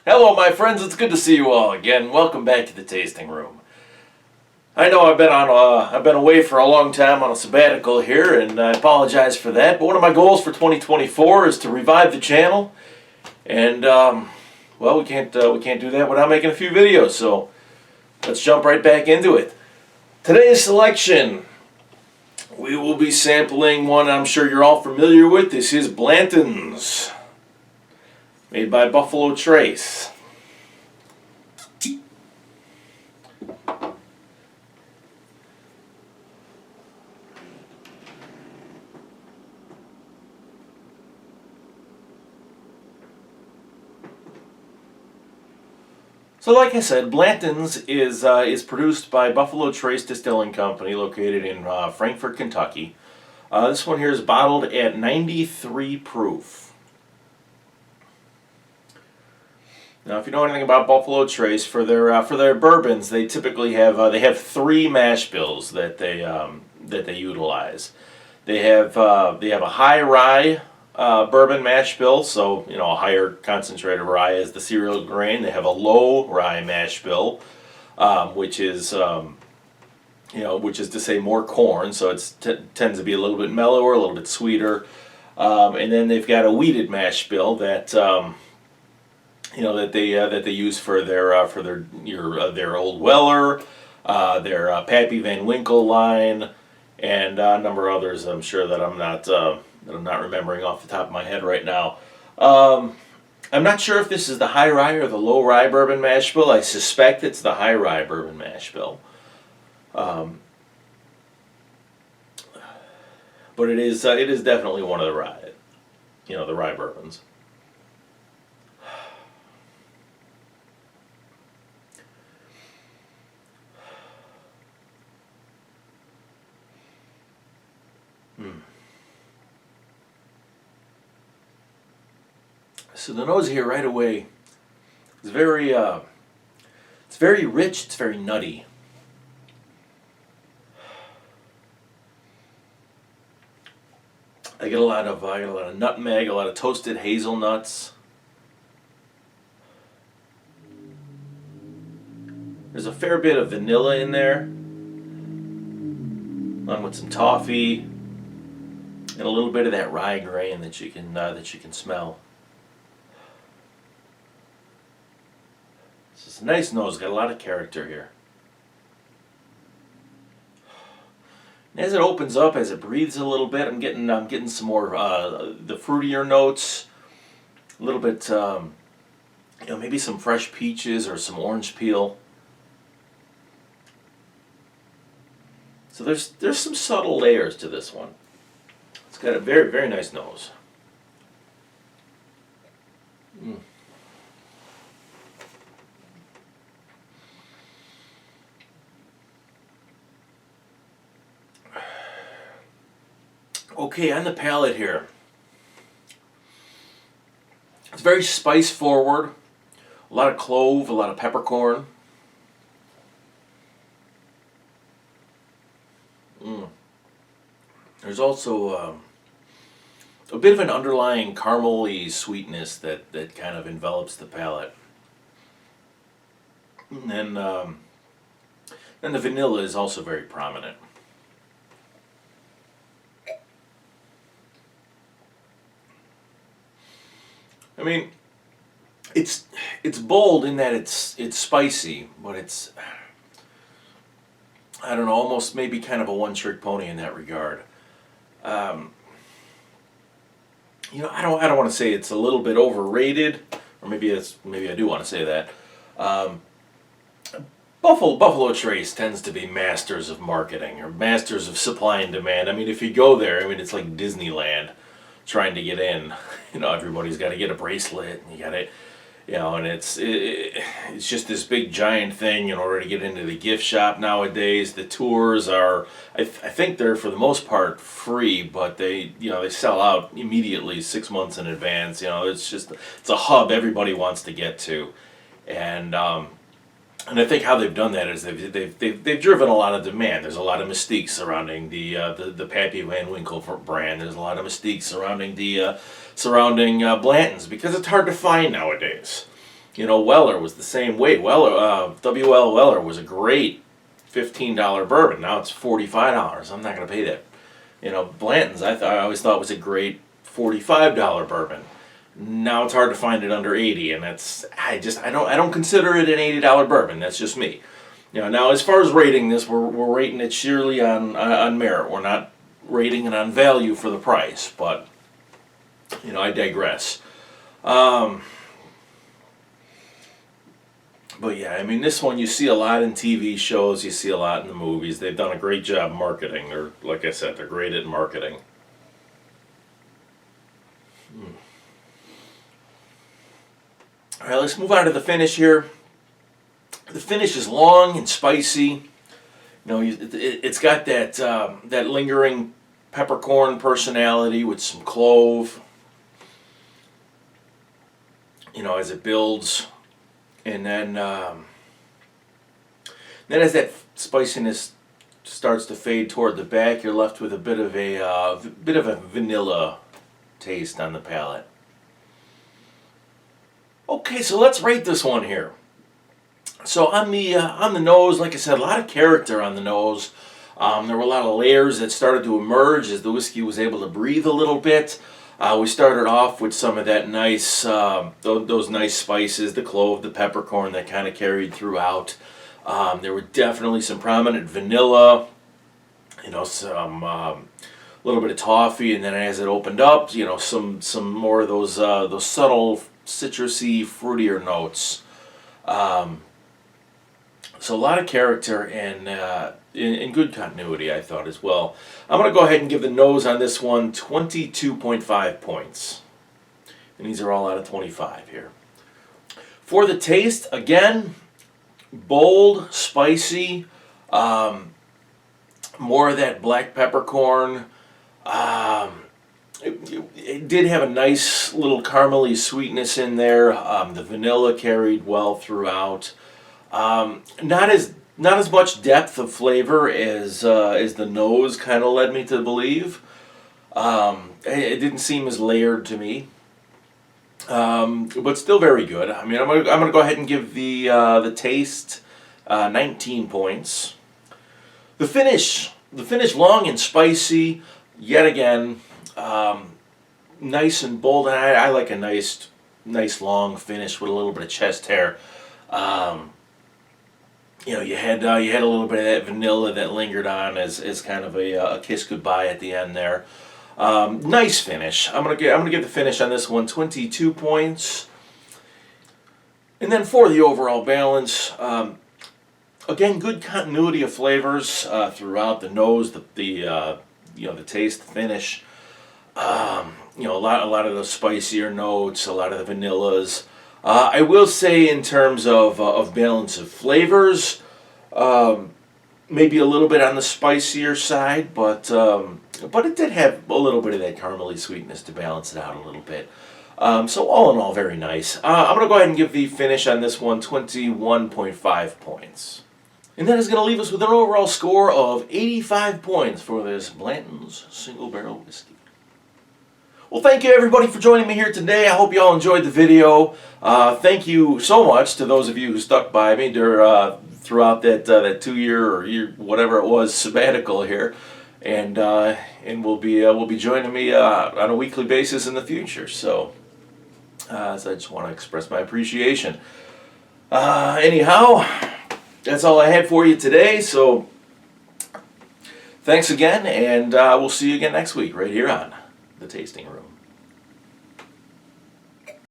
Hello, my friends. It's good to see you all again. Welcome back to the tasting room. I know I've been away for a long time on a sabbatical here, and I apologize for that. But one of my goals for 2024 is to revive the channel, and well, we can't do that without making a few videos. So let's jump right back into it. Today's selection, we will be sampling one I'm sure you're all familiar with. This is Blanton's, made by Buffalo Trace. So like I said, Blanton's is produced by Buffalo Trace Distilling Company, located in Frankfort, Kentucky. This one here is bottled at 93 proof. Now, if you know anything about Buffalo Trace, for their bourbons, they typically have three mash bills that they utilize. They have a high rye bourbon mash bill, so a higher concentrated rye as the cereal grain. They have a low rye mash bill, which is to say more corn, so it tends to be a little bit mellower, a little bit sweeter. And then they've got a wheated mash bill that that they use for their Old Weller, their Pappy Van Winkle line, and a number of others. I'm sure that I'm not remembering off the top of my head right now. I'm not sure if this is the high rye or the low rye bourbon mash bill. I suspect it's the high rye bourbon mash bill. But it is definitely one of the rye bourbons. So the nose here right away is very rich. It's very nutty. I get a lot of nutmeg, a lot of toasted hazelnuts. There's a fair bit of vanilla in there, along with some toffee, and a little bit of that rye grain that you can smell. It's a nice nose. Got a lot of character here. And as it opens up, as it breathes a little bit, I'm getting some more the fruitier notes. A little bit, maybe some fresh peaches or some orange peel. So there's some subtle layers to this one. It's got a very, very nice nose. Okay, on the palate here, it's very spice forward. A lot of clove, a lot of peppercorn. There's also a bit of an underlying caramely sweetness that kind of envelops the palate. And then the vanilla is also very prominent. I mean, it's bold in that it's spicy, but it's, I don't know, almost maybe kind of a one-trick pony in that regard. I don't want to say it's a little bit overrated, or maybe I do want to say that. Buffalo Trace tends to be masters of marketing or masters of supply and demand. I mean, if you go there, it's like Disneyland trying to get in. Everybody's got to get a bracelet, and you got to, and it's just this big giant thing in order to get into the gift shop nowadays. The tours are, I think they're for the most part free, but they sell out immediately 6 months in advance. It's a hub everybody wants to get to, and I think how they've done that is they've driven a lot of demand. There's a lot of mystique surrounding the Pappy Van Winkle brand. There's a lot of mystique surrounding Blanton's, because it's hard to find nowadays. Weller was the same way. W.L. Weller was a great $15 bourbon. Now it's $45. I'm not going to pay that. Blanton's I always thought was a great $45 bourbon. Now it's hard to find it under 80, and I don't consider it an $80 bourbon. That's just me. Now as far as rating this, we're rating it sheerly on merit. We're not rating it on value for the price, but I digress. But yeah, I mean, this one you see a lot in TV shows, you see a lot in the movies. They've done a great job marketing. Like I said, they're great at marketing. All right, let's move on to the finish here. The finish is long and spicy. It's got that lingering peppercorn personality with some clove. As it builds, and then as that spiciness starts to fade toward the back, you're left with a bit of a vanilla taste on the palate. Okay, so let's rate this one here. So on the nose, like I said, a lot of character on the nose. There were a lot of layers that started to emerge as the whiskey was able to breathe a little bit. We started off with some of that nice, those nice spices, the clove, the peppercorn that kind of carried throughout. There were definitely some prominent vanilla, some little bit of toffee, and then as it opened up, some more of those subtle citrusy, fruitier notes. So a lot of character and in good continuity, I thought, as well. I'm going to go ahead and give the nose on this one 22.5 points. And these are all out of 25 here. For the taste, again, bold, spicy, more of that black peppercorn. It did have a nice little caramely sweetness in there. The vanilla carried well throughout. Not as much depth of flavor as the nose kind of led me to believe. It didn't seem as layered to me, but still very good. I mean, I'm gonna go ahead and give the taste 19 points. The finish long and spicy. Yet again, nice and bold. And I like a nice long finish with a little bit of chest hair. You had a little bit of that vanilla that lingered on as kind of a kiss goodbye at the end there. Nice finish. I'm gonna give the finish on this one 22 points. And then for the overall balance, again, good continuity of flavors throughout the nose, the taste, the finish. A lot of those spicier notes, a lot of the vanillas. I will say, in terms of balance of flavors, maybe a little bit on the spicier side, but it did have a little bit of that caramely sweetness to balance it out a little bit. So all in all, very nice. I'm going to go ahead and give the finish on this one 21.5 points. And that is going to leave us with an overall score of 85 points for this Blanton's Single Barrel Whiskey. Well, thank you everybody for joining me here today. I hope you all enjoyed the video. Thank you so much to those of you who stuck by me throughout that 2-year or year, whatever it was, sabbatical here, and will be joining me on a weekly basis in the future. So I just want to express my appreciation. Anyhow, that's all I had for you today. So thanks again, and we'll see you again next week right here on The Tasting Room.